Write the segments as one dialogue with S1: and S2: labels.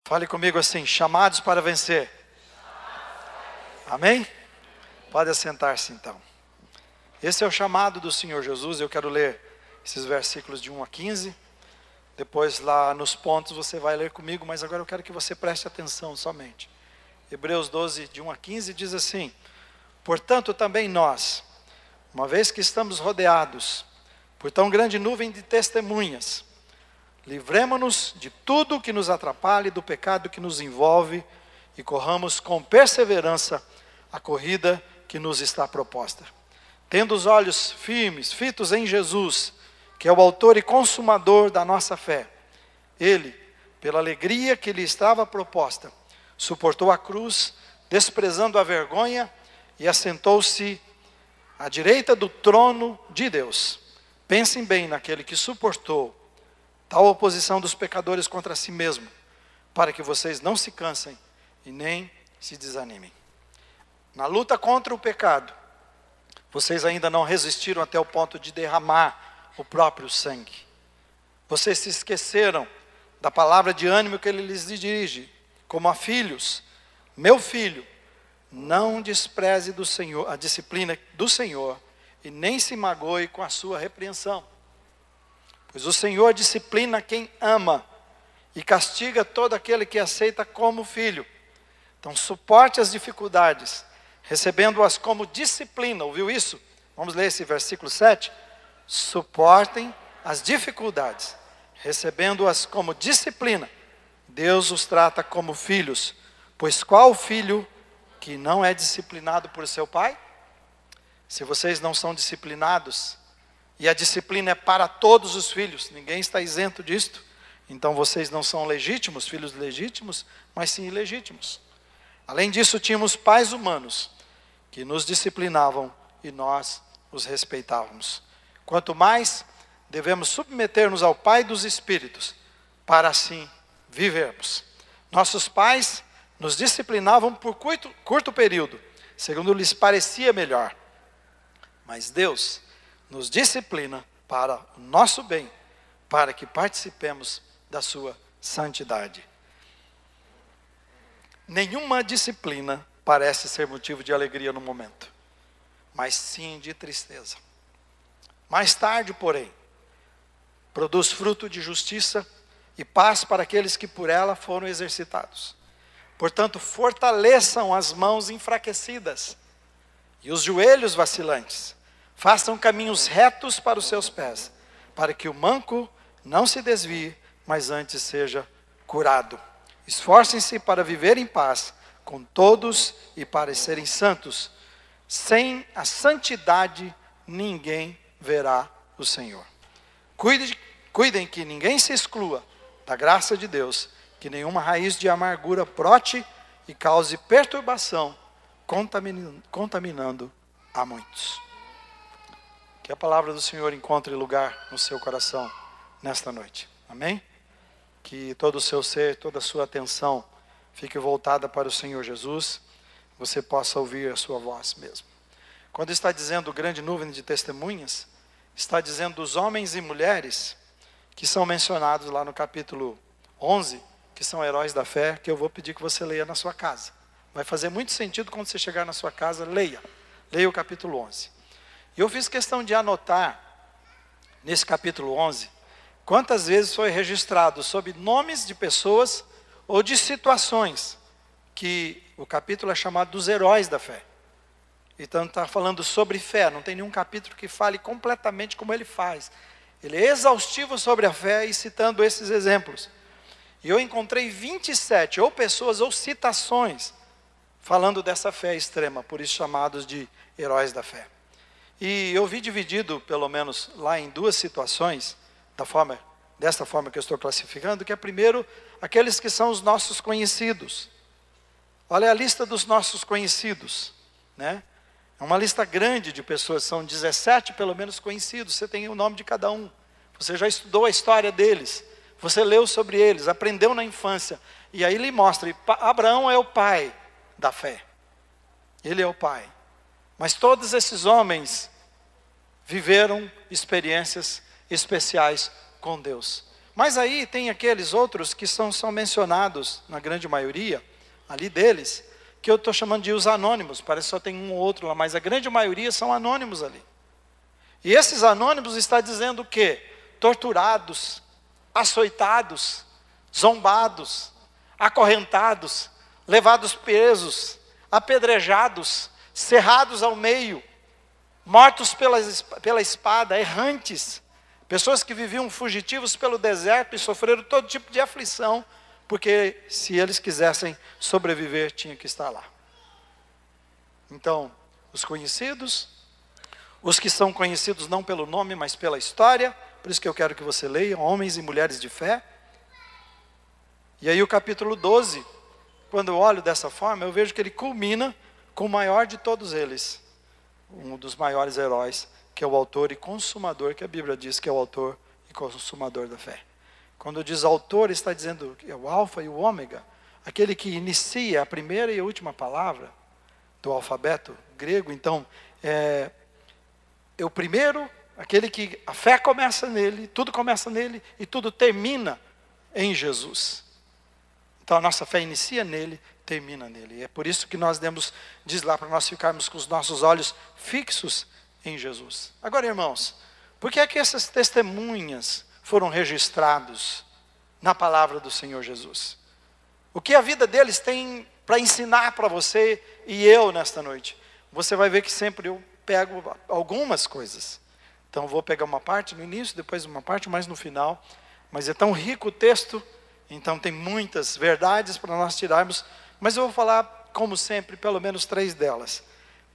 S1: Fale comigo assim: chamados para vencer. Amém? Pode assentar-se então. Esse é o chamado do Senhor Jesus. Eu quero ler esses versículos de 1 a 15. Depois lá nos pontos você vai ler comigo, mas agora eu quero que você preste atenção somente. Hebreus 12, de 1 a 15 diz assim: portanto também nós, uma vez que estamos rodeados por tão grande nuvem de testemunhas, livremo-nos de tudo que nos atrapalhe, do pecado que nos envolve, e corramos com perseverança a corrida que nos está proposta. Tendo os olhos firmes, fitos em Jesus, que é o autor e consumador da nossa fé. Ele, pela alegria que lhe estava proposta, suportou a cruz, desprezando a vergonha, e assentou-se à direita do trono de Deus. Pensem bem naquele que suportou tal oposição dos pecadores contra si mesmo, para que vocês não se cansem e nem se desanimem. Na luta contra o pecado, vocês ainda não resistiram até o ponto de derramar o próprio sangue. Vocês se esqueceram da palavra de ânimo que ele lhes dirige, como a filhos: meu filho, não despreze do Senhor a disciplina do Senhor, e nem se magoe com a sua repreensão. Pois o Senhor disciplina quem ama, e castiga todo aquele que aceita como filho. Então suporte as dificuldades, recebendo-as como disciplina. Ouviu isso? Vamos ler esse versículo 7. Suportem as dificuldades, recebendo-as como disciplina. Deus os trata como filhos. Pois qual filho que não é disciplinado por seu pai? Se vocês não são disciplinados, e a disciplina é para todos os filhos, ninguém está isento disto, então vocês não são legítimos, filhos legítimos, mas sim ilegítimos. Além disso, tínhamos pais humanos que nos disciplinavam e nós os respeitávamos. Quanto mais, devemos submeter-nos ao Pai dos Espíritos, para assim vivermos. Nossos pais nos disciplinavam por curto período, segundo lhes parecia melhor. Mas Deus nos disciplina para o nosso bem, para que participemos da sua santidade. Nenhuma disciplina parece ser motivo de alegria no momento, mas sim de tristeza. Mais tarde, porém, produz fruto de justiça e paz para aqueles que por ela foram exercitados. Portanto, fortaleçam as mãos enfraquecidas e os joelhos vacilantes. Façam caminhos retos para os seus pés, para que o manco não se desvie, mas antes seja curado. Esforcem-se para viver em paz com todos e para serem santos. Sem a santidade, ninguém verá o Senhor. Cuidem que ninguém se exclua da graça de Deus, que nenhuma raiz de amargura brote e cause perturbação, contaminando a muitos. Que a palavra do Senhor encontre lugar no seu coração nesta noite. Amém? Que todo o seu ser, toda a sua atenção fique voltada para o Senhor Jesus. Você possa ouvir a sua voz mesmo. Quando está dizendo grande nuvem de testemunhas, está dizendo dos homens e mulheres que são mencionados lá no capítulo 11, que são heróis da fé, que eu vou pedir que você leia na sua casa. Vai fazer muito sentido quando você chegar na sua casa, leia o capítulo 11. E eu fiz questão de anotar, nesse capítulo 11, quantas vezes foi registrado sob nomes de pessoas ou de situações, que o capítulo é chamado dos heróis da fé. Então está falando sobre fé, não tem nenhum capítulo que fale completamente como ele faz. Ele é exaustivo sobre a fé e citando esses exemplos. E eu encontrei 27, ou pessoas ou citações, falando dessa fé extrema, por isso chamados de heróis da fé. E eu vi dividido, pelo menos lá em duas situações, desta forma que eu estou classificando, que é primeiro, aqueles que são os nossos conhecidos. Olha a lista dos nossos conhecidos, né? É uma lista grande de pessoas, são 17 pelo menos conhecidos, você tem o nome de cada um. Você já estudou a história deles, você leu sobre eles, aprendeu na infância. E aí ele mostra, Abraão é o pai da fé. Ele é o pai. Mas todos esses homens viveram experiências especiais com Deus. Mas aí tem aqueles outros que são mencionados, na grande maioria, ali deles, que eu estou chamando de os anônimos. Parece que só tem um ou outro lá, mas a grande maioria são anônimos ali. E esses anônimos está dizendo o quê? Torturados, açoitados, zombados, acorrentados, levados presos, apedrejados, cerrados ao meio, mortos pela espada, errantes, pessoas que viviam fugitivos pelo deserto e sofreram todo tipo de aflição, porque se eles quisessem sobreviver, tinham que estar lá. Então, os conhecidos, os que são conhecidos não pelo nome, mas pela história, por isso que eu quero que você leia, homens e mulheres de fé. E aí o capítulo 12, quando eu olho dessa forma, eu vejo que ele culmina com o maior de todos eles, um dos maiores heróis, que é o autor e consumador, que a Bíblia diz que é o autor e consumador da fé. Quando diz autor, está dizendo que é o alfa e o ômega, aquele que inicia a primeira e a última palavra do alfabeto grego. Então, é o primeiro, aquele que a fé começa nele, tudo começa nele e tudo termina em Jesus. Então a nossa fé inicia nele, termina nele. E é por isso que nós diz lá, para nós ficarmos com os nossos olhos fixos em Jesus. Agora, irmãos, por que é que essas testemunhas foram registrados na palavra do Senhor Jesus? O que a vida deles tem para ensinar para você e eu nesta noite? Você vai ver que sempre eu pego algumas coisas. Então vou pegar uma parte no início, depois uma parte mais no final. Mas é tão rico o texto, então tem muitas verdades para nós tirarmos. Mas eu vou falar, como sempre, pelo menos 3 delas.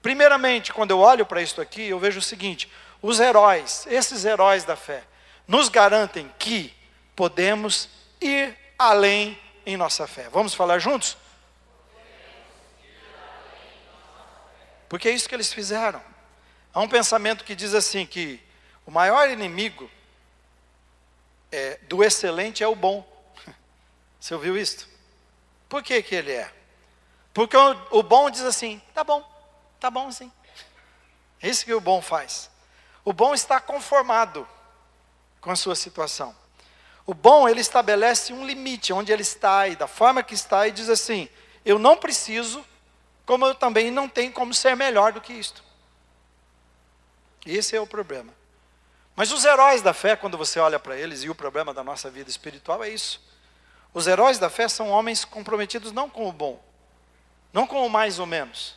S1: Primeiramente, quando eu olho para isso aqui, eu vejo o seguinte: os heróis, esses heróis da fé, nos garantem que podemos ir além em nossa fé. Vamos falar juntos? Porque é isso que eles fizeram. Há um pensamento que diz assim, que o maior inimigo do excelente é o bom. Você ouviu isso? Por que que ele é? Porque o bom diz assim, tá bom assim. É isso que o bom faz. O bom está conformado com a sua situação. O bom, ele estabelece um limite, onde ele está e da forma que está, e diz assim, eu não preciso, como eu também não tenho como ser melhor do que isto. Esse é o problema. Mas os heróis da fé, quando você olha para eles, e o problema da nossa vida espiritual é isso. Os heróis da fé são homens comprometidos não com o bom, não com o mais ou menos.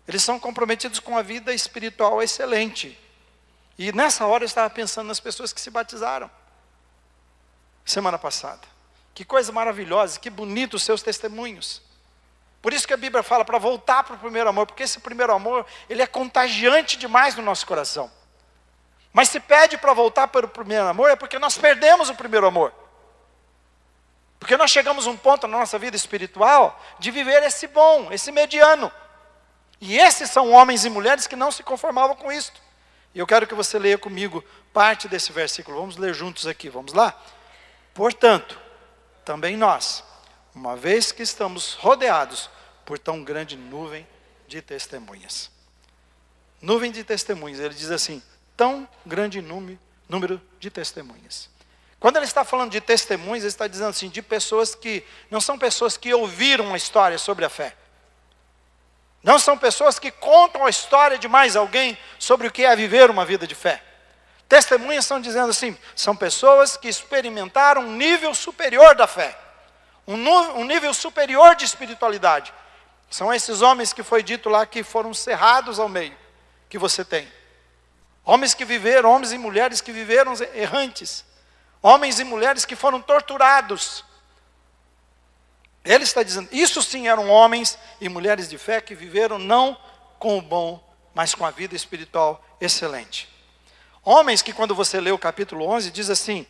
S1: Eles são comprometidos com a vida espiritual excelente. E nessa hora eu estava pensando nas pessoas que se batizaram semana passada. Que coisa maravilhosa, que bonito os seus testemunhos. Por isso que a Bíblia fala para voltar para o primeiro amor, porque esse primeiro amor, ele é contagiante demais no nosso coração. Mas se pede para voltar para o primeiro amor, é porque nós perdemos o primeiro amor. Porque nós chegamos a um ponto na nossa vida espiritual, de viver esse bom, esse mediano. E esses são homens e mulheres que não se conformavam com isto. E eu quero que você leia comigo parte desse versículo. Vamos ler juntos aqui, vamos lá? Portanto, também nós, uma vez que estamos rodeados por tão grande nuvem de testemunhas. Nuvem de testemunhas, ele diz assim, tão grande número de testemunhas. Quando ele está falando de testemunhas, ele está dizendo assim, de pessoas que, não são pessoas que ouviram uma história sobre a fé. Não são pessoas que contam a história de mais alguém sobre o que é viver uma vida de fé. Testemunhas estão dizendo assim, são pessoas que experimentaram um nível superior da fé. Um nível superior de espiritualidade. São esses homens que foi dito lá que foram cerrados ao meio, que você tem. Homens que viveram, homens e mulheres que viveram errantes. Homens e mulheres que foram torturados. Ele está dizendo, isso sim eram homens e mulheres de fé que viveram não com o bom, mas com a vida espiritual excelente. Homens que quando você lê o capítulo 11, diz assim,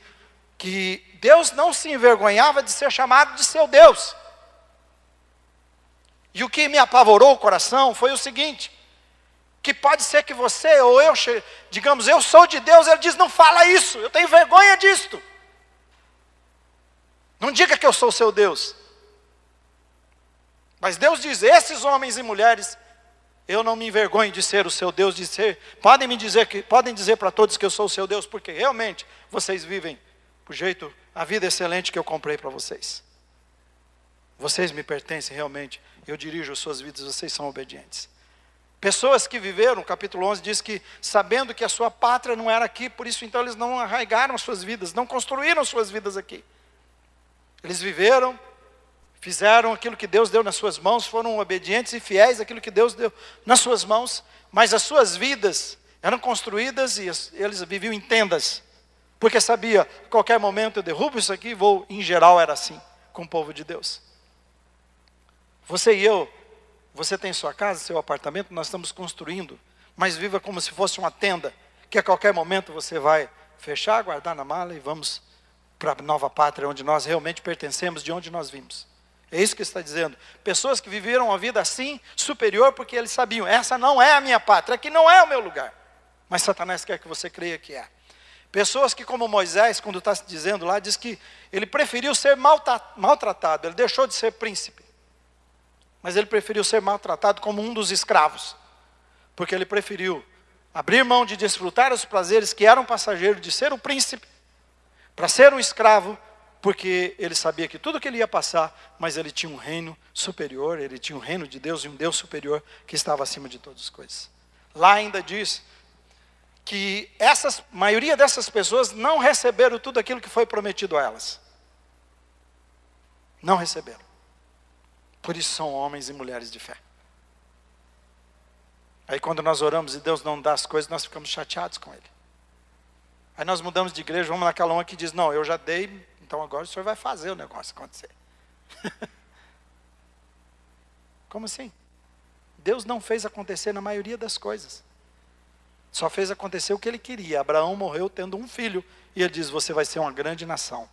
S1: que Deus não se envergonhava de ser chamado de seu Deus. E o que me apavorou o coração foi o seguinte, que pode ser que você ou eu, digamos, eu sou de Deus, ele diz, não fala isso, eu tenho vergonha disto. Não diga que eu sou seu Deus. Mas Deus diz, esses homens e mulheres, eu não me envergonho de ser o seu Deus, podem dizer para todos que eu sou o seu Deus, porque realmente vocês vivem jeito, a vida excelente que eu comprei para vocês. Vocês me pertencem realmente, eu dirijo as suas vidas, vocês são obedientes. Pessoas que viveram, capítulo 11 diz que, sabendo que a sua pátria não era aqui, por isso então eles não arraigaram as suas vidas, não construíram suas vidas aqui. Eles viveram, fizeram aquilo que Deus deu nas suas mãos, foram obedientes e fiéis àquilo que Deus deu nas suas mãos, mas as suas vidas eram construídas e eles viviam em tendas, porque sabia, a qualquer momento eu derrubo isso aqui e vou, em geral era assim, com o povo de Deus. Você e eu, você tem sua casa, seu apartamento, nós estamos construindo, mas viva como se fosse uma tenda, que a qualquer momento você vai fechar, guardar na mala e vamos para a nova pátria, onde nós realmente pertencemos, de onde nós vimos. É isso que está dizendo. Pessoas que viveram uma vida assim, superior, porque eles sabiam, essa não é a minha pátria, aqui não é o meu lugar. Mas Satanás quer que você creia que é. Pessoas que, como Moisés, quando está dizendo lá, diz que ele preferiu ser maltratado, ele deixou de ser príncipe. Mas ele preferiu ser maltratado como um dos escravos. Porque ele preferiu abrir mão de desfrutar os prazeres que eram passageiros, de ser o príncipe, para ser um escravo, porque ele sabia que tudo que ele ia passar, mas ele tinha um reino superior, ele tinha um reino de Deus e um Deus superior que estava acima de todas as coisas. Lá ainda diz que maioria dessas pessoas não receberam tudo aquilo que foi prometido a elas. Não receberam. Por isso são homens e mulheres de fé. Aí quando nós oramos e Deus não dá as coisas, nós ficamos chateados com Ele. Aí nós mudamos de igreja, vamos naquela uma que diz, não, eu já dei, então agora o senhor vai fazer o negócio acontecer. Como assim? Deus não fez acontecer na maioria das coisas. Só fez acontecer o que Ele queria. Abraão morreu tendo um filho, e Ele diz, você vai ser uma grande nação.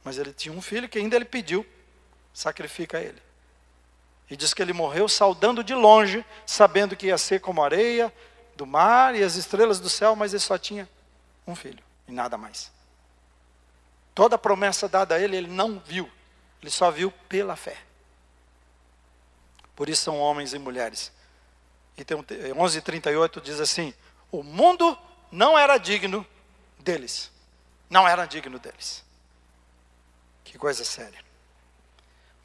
S1: Mas ele tinha um filho que ainda ele pediu, sacrifica ele. E diz que ele morreu saudando de longe, sabendo que ia ser como a areia do mar e as estrelas do céu, mas ele só tinha um filho e nada mais. Toda a promessa dada a ele, ele não viu. Ele só viu pela fé. Por isso são homens e mulheres. E tem 11:38 diz assim, o mundo não era digno deles. Não era digno deles. Que coisa séria.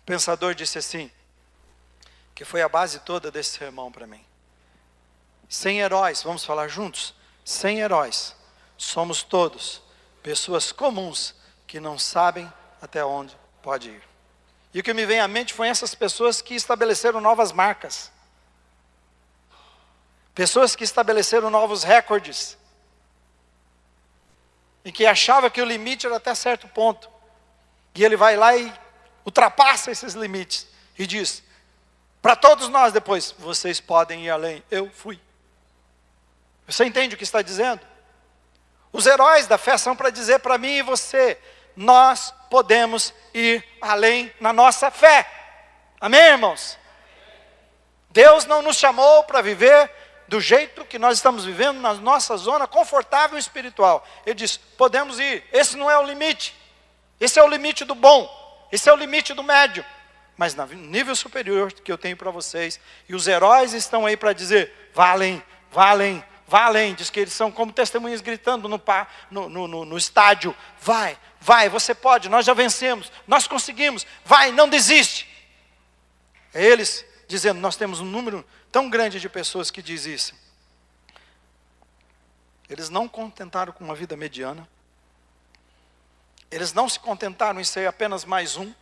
S1: O pensador disse assim, que foi a base toda desse sermão para mim. Sem heróis, vamos falar juntos? Sem heróis, somos todos pessoas comuns que não sabem até onde pode ir. E o que me vem à mente foi essas pessoas que estabeleceram novas marcas. Pessoas que estabeleceram novos recordes. E que achava que o limite era até certo ponto. E ele vai lá e ultrapassa esses limites. E diz, para todos nós depois, vocês podem ir além. Eu fui. Você entende o que está dizendo? Os heróis da fé são para dizer para mim e você, nós podemos ir além na nossa fé. Amém, irmãos? Deus não nos chamou para viver do jeito que nós estamos vivendo na nossa zona confortável espiritual. Ele diz, podemos ir, esse não é o limite. Esse é o limite do bom, esse é o limite do médio. Mas no nível superior que eu tenho para vocês, e os heróis estão aí para dizer, vá além, vá além, vá além. Diz que eles são como testemunhas gritando no estádio, vai, você pode, nós já vencemos, nós conseguimos, vai, não desiste. É eles dizendo, nós temos um número tão grande de pessoas que diz isso. Eles não contentaram com uma vida mediana. Eles não se contentaram em ser apenas mais um.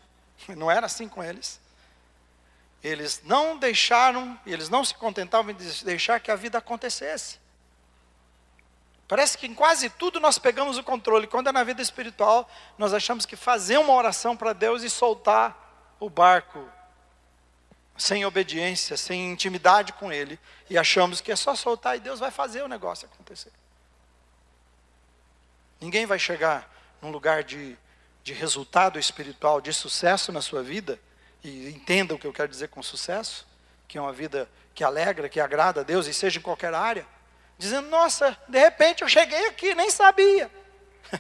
S1: Não era assim com eles. Eles não deixaram, eles não se contentavam em deixar que a vida acontecesse. Parece que em quase tudo nós pegamos o controle. Quando é na vida espiritual, nós achamos que fazer uma oração para Deus e soltar o barco sem obediência, sem intimidade com Ele, e achamos que é só soltar e Deus vai fazer o negócio acontecer. Ninguém vai chegar num lugar de resultado espiritual, de sucesso na sua vida, e entenda o que eu quero dizer com sucesso, que é uma vida que alegra, que agrada a Deus, e seja em qualquer área, dizendo, nossa, de repente eu cheguei aqui, nem sabia.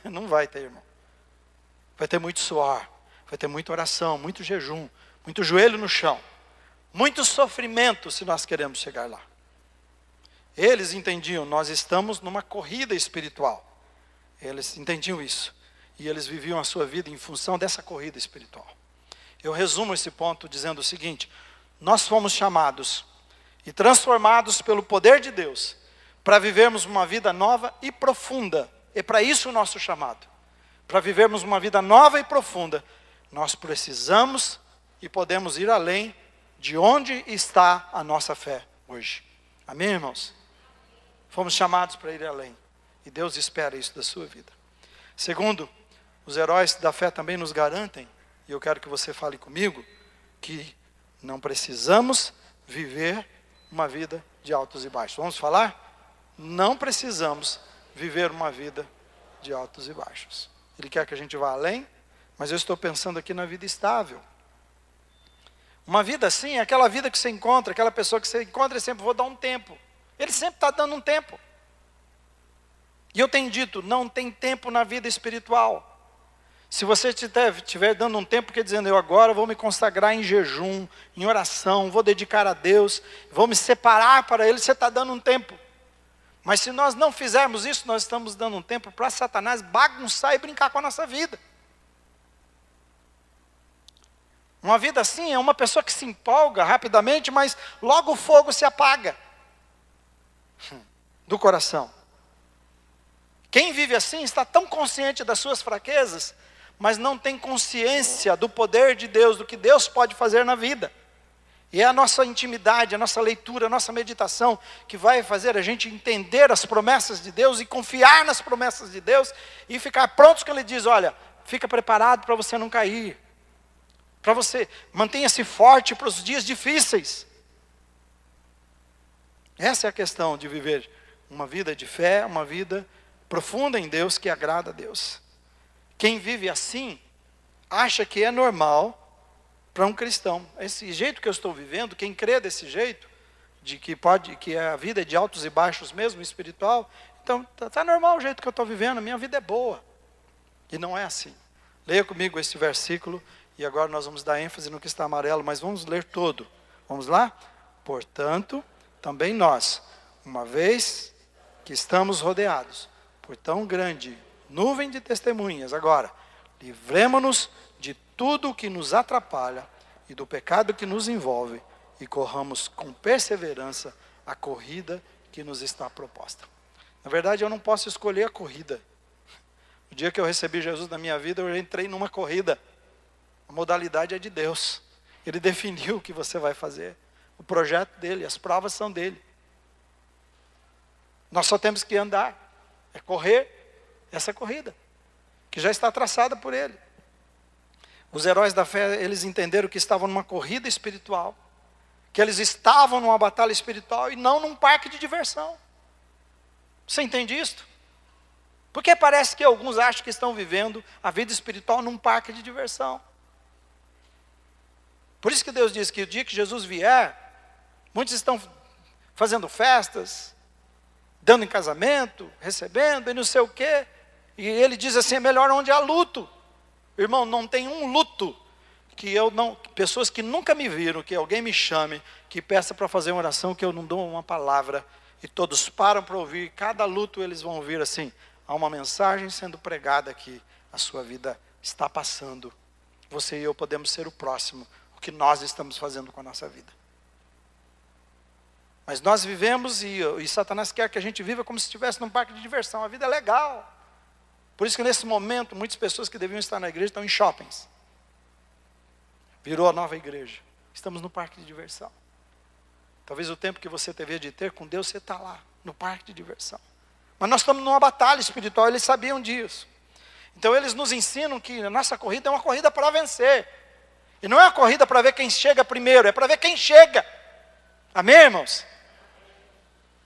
S1: Não vai ter, irmão. Vai ter muito suor, vai ter muita oração, muito jejum, muito joelho no chão, muito sofrimento se nós queremos chegar lá. Eles entendiam, nós estamos numa corrida espiritual. Eles entendiam isso. e eles viviam a sua vida em função dessa corrida espiritual. Eu resumo esse ponto dizendo o seguinte: nós fomos chamados e transformados pelo poder de Deus para vivermos uma vida nova e profunda. É para isso o nosso chamado. Para vivermos uma vida nova e profunda, nós precisamos e podemos ir além de onde está a nossa fé hoje. Amém, irmãos? Fomos chamados para ir além. E Deus espera isso da sua vida. Segundo, os heróis da fé também nos garantem, e eu quero que você fale comigo, que não precisamos viver uma vida de altos e baixos. Vamos falar? Não precisamos viver uma vida de altos e baixos. Ele quer que a gente vá além, mas eu estou pensando aqui na vida estável. Uma vida assim é aquela vida que você encontra, aquela pessoa que você encontra e sempre vou dar um tempo. Ele sempre está dando um tempo. E eu tenho dito, não tem tempo na vida espiritual. Se você estiver dando um tempo, quer dizendo, eu agora vou me consagrar em jejum, em oração, vou dedicar a Deus, vou me separar para Ele, você está dando um tempo. Mas se nós não fizermos isso, nós estamos dando um tempo para Satanás bagunçar e brincar com a nossa vida. Uma vida assim é uma pessoa que se empolga rapidamente, mas logo o fogo se apaga do coração. Quem vive assim está tão consciente das suas fraquezas, mas não tem consciência do poder de Deus, do que Deus pode fazer na vida. E é a nossa intimidade, a nossa leitura, a nossa meditação que vai fazer a gente entender as promessas de Deus e confiar nas promessas de Deus e ficar prontos quando Ele diz, olha, fica preparado para você não cair. Para você, mantenha-se forte para os dias difíceis. Essa é a questão de viver uma vida de fé, uma vida profunda em Deus, que agrada a Deus. Quem vive assim, acha que é normal para um cristão. Esse jeito que eu estou vivendo, quem crê desse jeito, de que a vida é de altos e baixos mesmo, espiritual, então está normal o jeito que eu estou vivendo, a minha vida é boa. E não é assim. Leia comigo esse versículo, e agora nós vamos dar ênfase no que está amarelo, mas vamos ler todo. Vamos lá? Portanto, também nós, uma vez que estamos rodeados por tão grande nuvem de testemunhas, agora, livremo-nos de tudo o que nos atrapalha e do pecado que nos envolve e corramos com perseverança a corrida que nos está proposta. Na verdade, eu não posso escolher a corrida. O dia que eu recebi Jesus na minha vida, eu entrei numa corrida. A modalidade é de Deus. Ele definiu o que você vai fazer. O projeto dele, as provas são dele. Nós só temos que andar. É correr essa corrida, que já está traçada por ele. Os heróis da fé, eles entenderam que estavam numa corrida espiritual, que eles estavam numa batalha espiritual e não num parque de diversão. Você entende isto? Porque parece que alguns acham que estão vivendo a vida espiritual num parque de diversão. Por isso que Deus diz que o dia que Jesus vier, muitos estão fazendo festas, dando em casamento, recebendo e não sei o quê. E ele diz assim, é melhor onde há luto. Irmão, não tem um luto que eu não, pessoas que nunca me viram, que alguém me chame, que peça para fazer uma oração, que eu não dou uma palavra, e todos param para ouvir, cada luto eles vão ouvir assim, há uma mensagem sendo pregada aqui, a sua vida está passando, você e eu podemos ser o próximo, o que nós estamos fazendo com a nossa vida. Mas nós vivemos, e Satanás quer que a gente viva como se estivesse num parque de diversão, a vida é legal. Por isso que nesse momento, muitas pessoas que deviam estar na igreja estão em shoppings. Virou a nova igreja. Estamos no parque de diversão. Talvez o tempo que você deveria de ter com Deus, você está lá, no parque de diversão. Mas nós estamos numa batalha espiritual, eles sabiam disso. Então eles nos ensinam que a nossa corrida é uma corrida para vencer. E não é uma corrida para ver quem chega primeiro, é para ver quem chega. Amém, irmãos?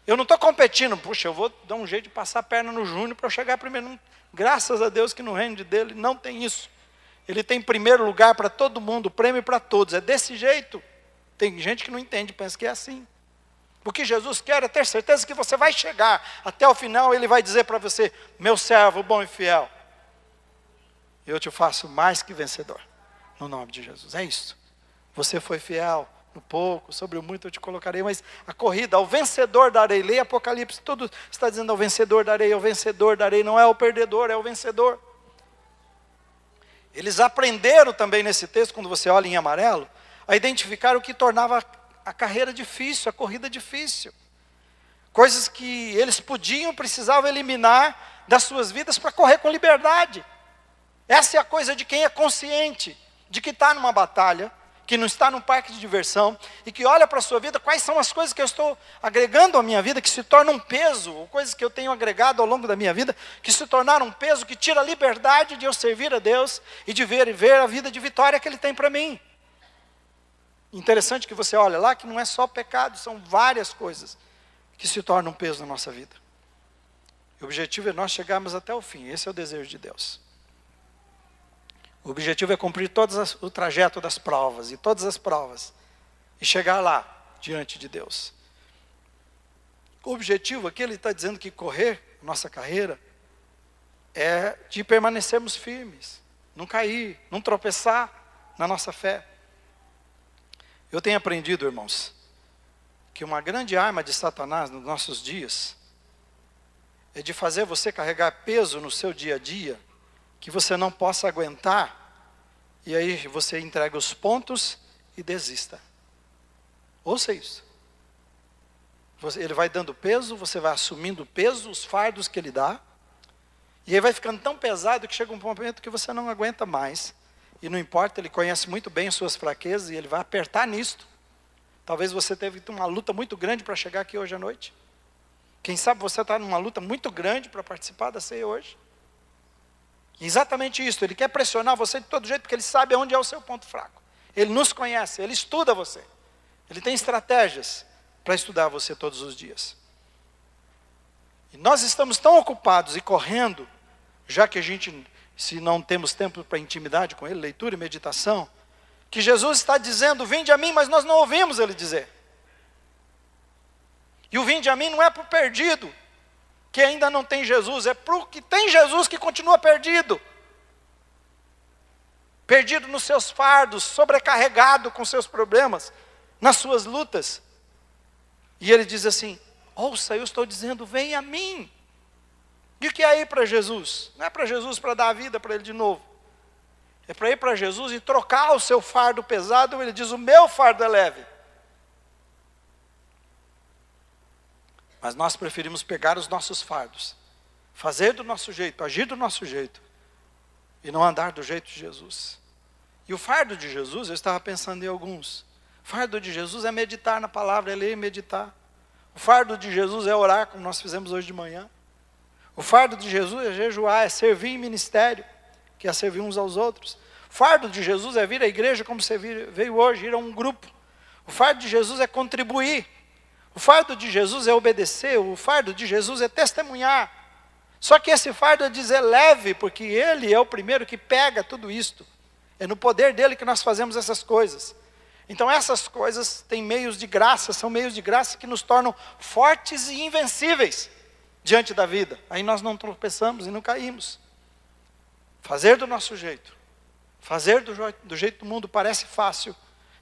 S1: Eu não estou competindo, puxa, eu vou dar um jeito de passar a perna no Júnior para eu chegar primeiro. Não, graças a Deus que no reino dele não tem isso. Ele tem primeiro lugar para todo mundo, prêmio para todos. É desse jeito. Tem gente que não entende, pensa que é assim. O que Jesus quer é ter certeza que você vai chegar. Até o final ele vai dizer para você, meu servo bom e fiel, eu te faço mais que vencedor. No nome de Jesus, é isso. Você foi fiel no pouco, sobre o muito eu te colocarei, mas a corrida, ao vencedor darei. Leia Apocalipse, tudo está dizendo ao vencedor darei, não é o perdedor, é o vencedor. Eles aprenderam também nesse texto, quando você olha em amarelo, a identificar o que tornava a carreira difícil, a corrida difícil. Coisas que eles precisavam eliminar das suas vidas para correr com liberdade. Essa é a coisa de quem é consciente de que está numa batalha, que não está num parque de diversão, e que olha para a sua vida, quais são as coisas que eu estou agregando à minha vida, que se tornam um peso, ou coisas que eu tenho agregado ao longo da minha vida, que se tornaram um peso, que tira a liberdade de eu servir a Deus, e de ver a vida de vitória que Ele tem para mim. Interessante que você olha lá, que não é só pecado, são várias coisas que se tornam um peso na nossa vida. O objetivo é nós chegarmos até o fim, esse é o desejo de Deus. O objetivo é cumprir o trajeto das provas, e todas as provas, e chegar lá, diante de Deus. O objetivo aqui, ele está dizendo que correr, nossa carreira, é de permanecermos firmes, não cair, não tropeçar na nossa fé. Eu tenho aprendido, irmãos, que uma grande arma de Satanás nos nossos dias, é de fazer você carregar peso no seu dia a dia, que você não possa aguentar, e aí você entrega os pontos e desista. Ouça isso. Ele vai dando peso, você vai assumindo o peso, os fardos que ele dá, e aí vai ficando tão pesado que chega um momento que você não aguenta mais. E não importa, ele conhece muito bem as suas fraquezas, e ele vai apertar nisto. Talvez você teve uma luta muito grande para chegar aqui hoje à noite. Quem sabe você está numa luta muito grande para participar da ceia hoje. Exatamente isso, ele quer pressionar você de todo jeito, porque ele sabe onde é o seu ponto fraco. Ele nos conhece, ele estuda você. Ele tem estratégias para estudar você todos os dias. E nós estamos tão ocupados e correndo, já que a gente, se não temos tempo para intimidade com ele, leitura e meditação, que Jesus está dizendo, vinde a mim, mas nós não ouvimos ele dizer. E o vinde a mim não é para o perdido, que ainda não tem Jesus, é para o que tem Jesus que continua perdido. Perdido nos seus fardos, sobrecarregado com seus problemas, nas suas lutas. E ele diz assim, ouça, eu estou dizendo, vem a mim. E o que é ir para Jesus? Não é para Jesus para dar a vida para ele de novo. É para ir para Jesus e trocar o seu fardo pesado, ele diz, o meu fardo é leve. Mas nós preferimos pegar os nossos fardos, fazer do nosso jeito, agir do nosso jeito, e não andar do jeito de Jesus. E o fardo de Jesus, eu estava pensando em alguns. O fardo de Jesus é meditar na palavra, é ler e meditar. O fardo de Jesus é orar, como nós fizemos hoje de manhã. O fardo de Jesus é jejuar, é servir em ministério, que é servir uns aos outros. O fardo de Jesus é vir à igreja como você veio hoje, ir a um grupo. O fardo de Jesus é contribuir. O fardo de Jesus é obedecer, o fardo de Jesus é testemunhar. Só que esse fardo, diz, é leve, porque ele é o primeiro que pega tudo isto. É no poder dele que nós fazemos essas coisas. Então essas coisas têm meios de graça, são meios de graça que nos tornam fortes e invencíveis diante da vida. Aí nós não tropeçamos e não caímos. Fazer do nosso jeito, fazer do jeito do mundo parece fácil,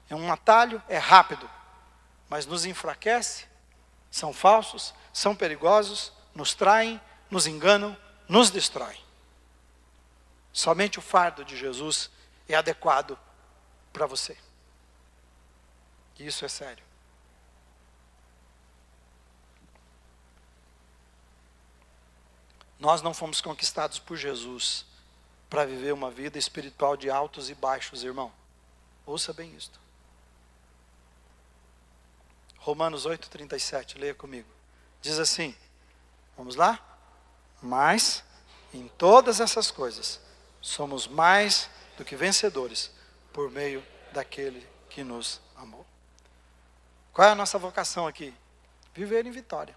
S1: é um atalho, é rápido. Mas nos enfraquece, são falsos, são perigosos, nos traem, nos enganam, nos destroem. Somente o fardo de Jesus é adequado para você. E isso é sério. Nós não fomos conquistados por Jesus para viver uma vida espiritual de altos e baixos, irmão. Ouça bem isto. Romanos 8,37, leia comigo. Diz assim, vamos lá? Mas, em todas essas coisas, somos mais do que vencedores, por meio daquele que nos amou. Qual é a nossa vocação aqui? Viver em vitória.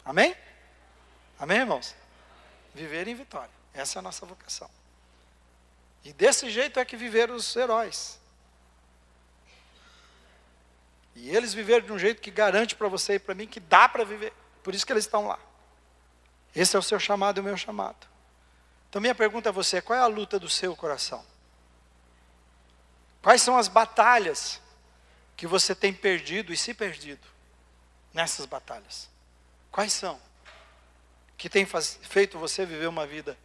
S1: Amém? Amém, irmãos? Viver em vitória. Essa é a nossa vocação. E desse jeito é que viveram os heróis. E eles viveram de um jeito que garante para você e para mim que dá para viver. Por isso que eles estão lá. Esse é o seu chamado e o meu chamado. Então minha pergunta a você, qual é a luta do seu coração? Quais são as batalhas que você tem perdido e se perdido nessas batalhas? Quais são? Que tem feito você viver uma vida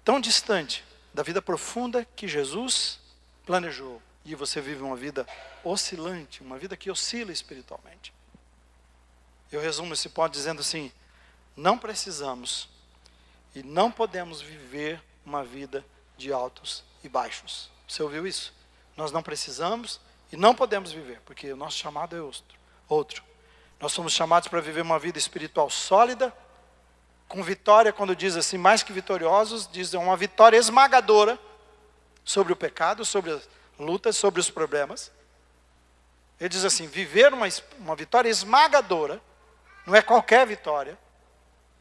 S1: tão distante da vida profunda que Jesus planejou. E você vive uma vida oscilante, uma vida que oscila espiritualmente. Eu resumo esse ponto dizendo assim: não precisamos e não podemos viver uma vida de altos e baixos. Você ouviu isso? Nós não precisamos e não podemos viver, porque o nosso chamado é outro. Nós somos chamados para viver uma vida espiritual sólida, com vitória, quando diz assim, mais que vitoriosos, diz uma vitória esmagadora sobre o pecado, sobre as lutas, sobre os problemas. Ele diz assim, viver uma vitória esmagadora, não é qualquer vitória,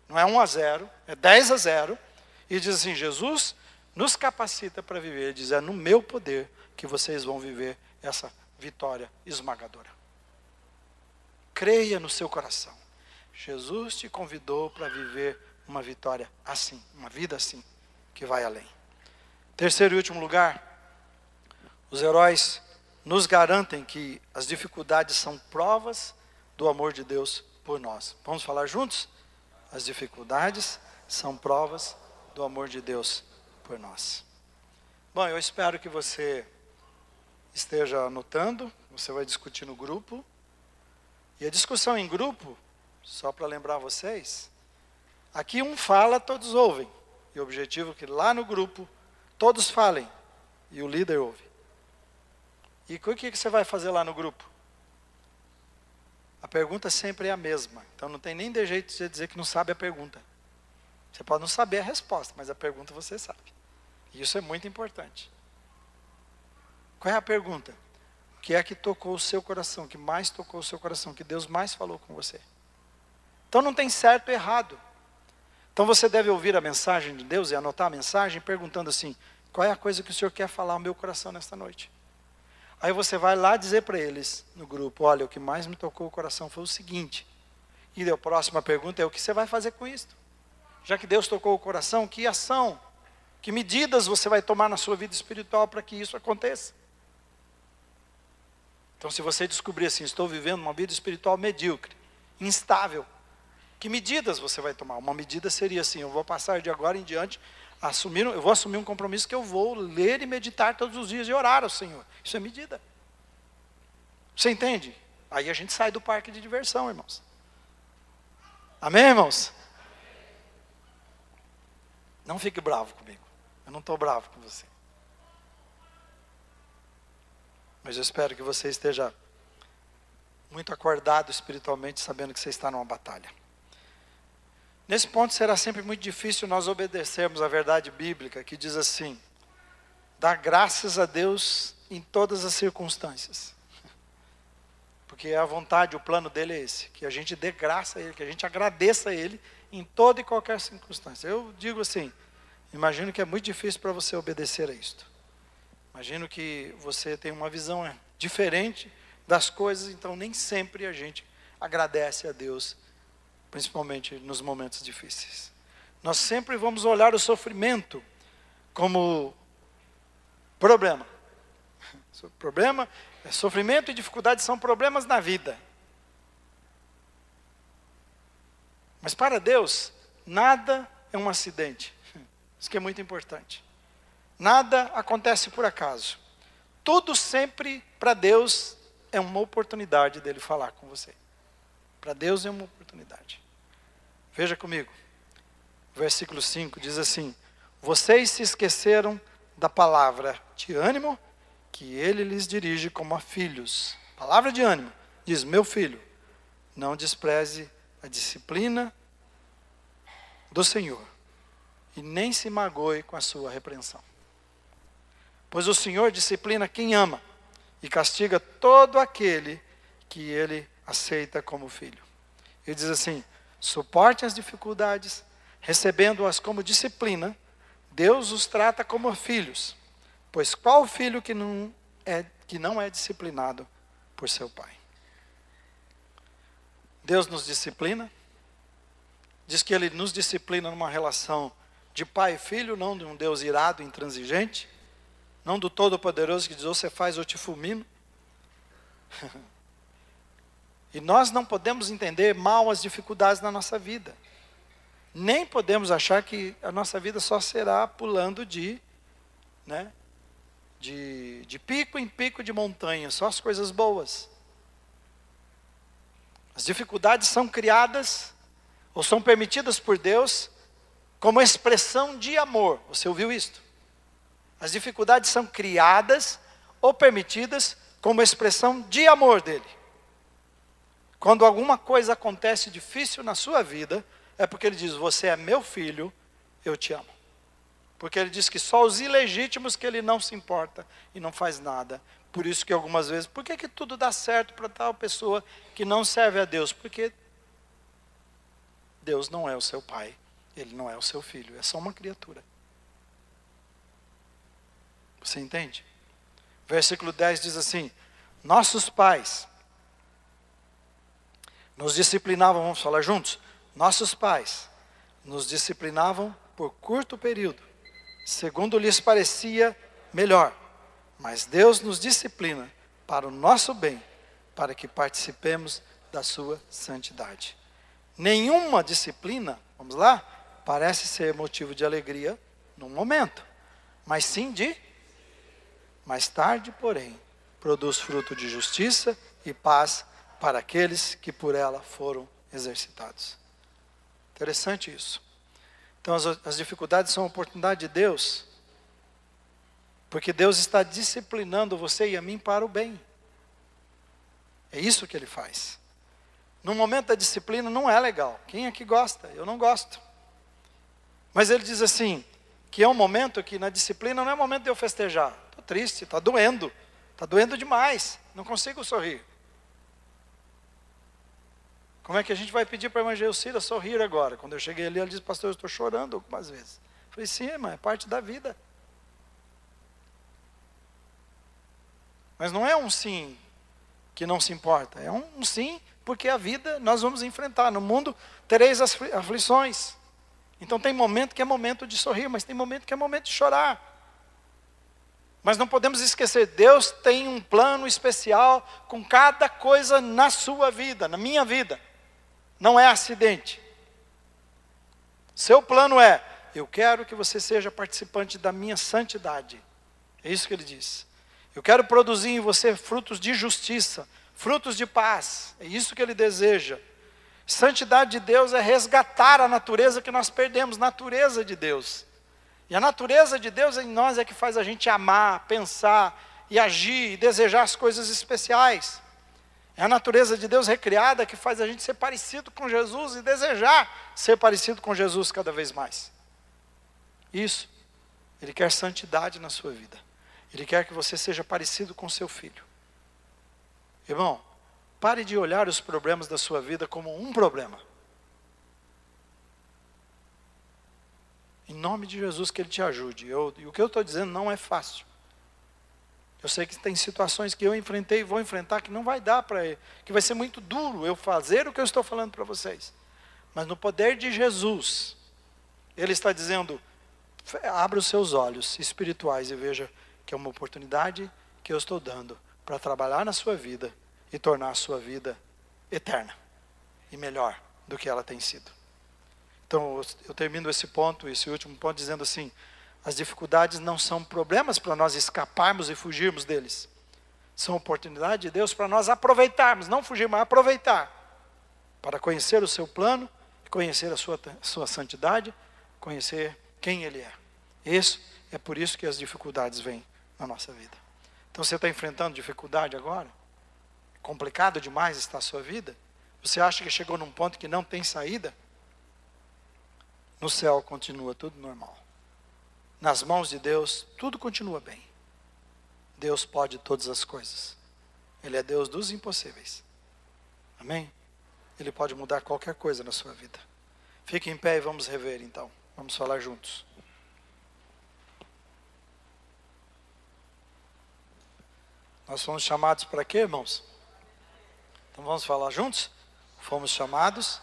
S1: não é 1-0, é 10-0, e diz assim, Jesus nos capacita para viver. Ele diz, é no meu poder que vocês vão viver essa vitória esmagadora. Creia no seu coração. Jesus te convidou para viver uma vitória assim, uma vida assim, que vai além. Terceiro e último lugar, os heróis nos garantem que as dificuldades são provas do amor de Deus por nós. Vamos falar juntos? As dificuldades são provas do amor de Deus por nós. Bom, eu espero que você esteja anotando, você vai discutir no grupo. E a discussão em grupo, só para lembrar vocês, aqui um fala, todos ouvem. E o objetivo é que lá no grupo, todos falem e o líder ouve. E o que você vai fazer lá no grupo? A pergunta sempre é a mesma. Então não tem nem de jeito de você dizer que não sabe a pergunta. Você pode não saber a resposta, mas a pergunta você sabe. E isso é muito importante. Qual é a pergunta? O que é que tocou o seu coração? O que mais tocou o seu coração? Que Deus mais falou com você? Então não tem certo e errado. Então você deve ouvir a mensagem de Deus e anotar a mensagem perguntando assim, qual é a coisa que o Senhor quer falar ao meu coração nesta noite? Aí você vai lá dizer para eles no grupo, olha, o que mais me tocou o coração foi o seguinte. E a próxima pergunta é, o que você vai fazer com isso? Já que Deus tocou o coração, que ação, que medidas você vai tomar na sua vida espiritual para que isso aconteça? Então se você descobrir assim, estou vivendo uma vida espiritual medíocre, instável, que medidas você vai tomar? Uma medida seria assim, eu vou passar de agora em diante, eu vou assumir um compromisso que eu vou ler e meditar todos os dias e orar ao Senhor. Isso é medida. Você entende? Aí a gente sai do parque de diversão, irmãos. Amém, irmãos? Não fique bravo comigo. Eu não estou bravo com você. Mas eu espero que você esteja muito acordado espiritualmente, sabendo que você está numa batalha. Nesse ponto será sempre muito difícil nós obedecermos a verdade bíblica que diz assim, dá graças a Deus em todas as circunstâncias. Porque a vontade, o plano dele é esse, que a gente dê graça a ele, que a gente agradeça a ele em toda e qualquer circunstância. Eu digo assim, imagino que é muito difícil para você obedecer a isto. Imagino que você tem uma visão diferente das coisas, então nem sempre a gente agradece a Deus, principalmente nos momentos difíceis. Nós sempre vamos olhar o sofrimento como problema. Problema, sofrimento e dificuldade são problemas na vida. Mas para Deus, nada é um acidente. Isso que é muito importante. Nada acontece por acaso. Tudo sempre, para Deus, é uma oportunidade dele falar com você. Para Deus é uma oportunidade. Veja comigo. Versículo 5 diz assim, vocês se esqueceram da palavra de ânimo que ele lhes dirige como a filhos. Palavra de ânimo. Diz, meu filho, não despreze a disciplina do Senhor e nem se magoe com a sua repreensão. Pois o Senhor disciplina quem ama e castiga todo aquele que ele aceita como filho. Ele diz assim, suporte as dificuldades, recebendo-as como disciplina, Deus os trata como filhos. Pois qual filho que não é disciplinado por seu pai? Deus nos disciplina. Diz que ele nos disciplina numa relação de pai e filho, não de um Deus irado, intransigente. Não do Todo-Poderoso que diz, ou você faz ou te fulmino. E nós não podemos entender mal as dificuldades na nossa vida. Nem podemos achar que a nossa vida só será pulando de né? De pico em pico de montanha, só as coisas boas. As dificuldades são criadas ou são permitidas por Deus como expressão de amor. Você ouviu isto? As dificuldades são criadas ou permitidas como expressão de amor dele. Quando alguma coisa acontece difícil na sua vida, é porque ele diz: você é meu filho, eu te amo. Porque ele diz que só os ilegítimos que ele não se importa e não faz nada. Por isso que algumas vezes, por que tudo dá certo para tal pessoa que não serve a Deus? Porque Deus não é o seu pai, ele não é o seu filho, é só uma criatura. Você entende? Versículo 10 diz assim: nossos pais nos disciplinavam, vamos falar juntos? Nossos pais nos disciplinavam por curto período, segundo lhes parecia melhor. Mas Deus nos disciplina para o nosso bem, para que participemos da sua santidade. Nenhuma disciplina, vamos lá, parece ser motivo de alegria no momento, mas sim de mais tarde, porém, produz fruto de justiça e paz para aqueles que por ela foram exercitados. Interessante isso. Então as dificuldades são uma oportunidade de Deus, porque Deus está disciplinando você e a mim para o bem. É isso que Ele faz. No momento da disciplina não é legal. Quem é que gosta? Eu não gosto. Mas Ele diz assim, que é um momento que na disciplina não é momento de eu festejar. Estou triste, está doendo demais, não consigo sorrir. Como é que a gente vai pedir para a irmã Geucira sorrir agora? Quando eu cheguei ali, ela disse: pastor, eu estou chorando algumas vezes. Eu falei: sim, irmã, é parte da vida. Mas não é um sim que não se importa, é um sim porque a vida nós vamos enfrentar. No mundo tereis as aflições. Então tem momento que é momento de sorrir, mas tem momento que é momento de chorar. Mas não podemos esquecer, Deus tem um plano especial com cada coisa na sua vida, na minha vida. Não é acidente. Seu plano é: eu quero que você seja participante da minha santidade. É isso que Ele diz. Eu quero produzir em você frutos de justiça, frutos de paz. É isso que Ele deseja. Santidade de Deus é resgatar a natureza que nós perdemos, natureza de Deus. E a natureza de Deus em nós é que faz a gente amar, pensar e agir e desejar as coisas especiais. É a natureza de Deus recriada que faz a gente ser parecido com Jesus e desejar ser parecido com Jesus cada vez mais. Isso. Ele quer santidade na sua vida. Ele quer que você seja parecido com seu filho. Irmão, pare de olhar os problemas da sua vida como um problema. Em nome de Jesus, que Ele te ajude. E o que eu estou dizendo não é fácil. Eu sei que tem situações que eu enfrentei e vou enfrentar que não vai dar para, que vai ser muito duro eu fazer o que eu estou falando para vocês. Mas no poder de Jesus, Ele está dizendo: abra os seus olhos espirituais e veja que é uma oportunidade que eu estou dando para trabalhar na sua vida e tornar a sua vida eterna e melhor do que ela tem sido. Então eu termino esse último ponto dizendo assim: as dificuldades não são problemas para nós escaparmos e fugirmos deles. São oportunidade de Deus para nós aproveitarmos, não fugir, mas aproveitar. Para conhecer o seu plano, conhecer a sua santidade, conhecer quem Ele é. É por isso que as dificuldades vêm na nossa vida. Então você está enfrentando dificuldade agora? Complicado demais está a sua vida? Você acha que chegou num ponto que não tem saída? No céu continua tudo normal. Nas mãos de Deus, tudo continua bem. Deus pode todas as coisas. Ele é Deus dos impossíveis. Amém? Ele pode mudar qualquer coisa na sua vida. Fique em pé e vamos rever então. Vamos falar juntos. Nós fomos chamados para quê, irmãos? Então vamos falar juntos? Fomos chamados.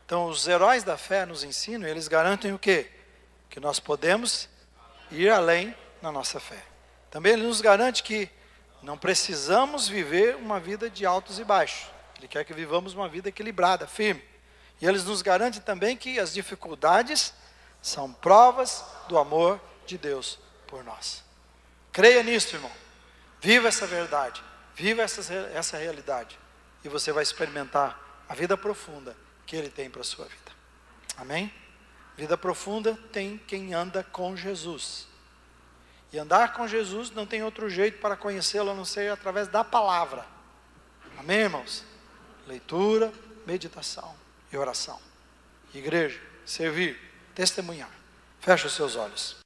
S1: Então os heróis da fé nos ensinam, eles garantem o quê? Que nós podemos ir além na nossa fé. Também ele nos garante que não precisamos viver uma vida de altos e baixos. Ele quer que vivamos uma vida equilibrada, firme. E eles nos garantem também que as dificuldades são provas do amor de Deus por nós. Creia nisso, irmão. Viva essa verdade. Viva essa realidade. E você vai experimentar a vida profunda que Ele tem para a sua vida. Amém? Vida profunda tem quem anda com Jesus. E andar com Jesus não tem outro jeito para conhecê-lo a não ser através da palavra. Amém, irmãos? Leitura, meditação e oração. Igreja, servir, testemunhar. Feche os seus olhos.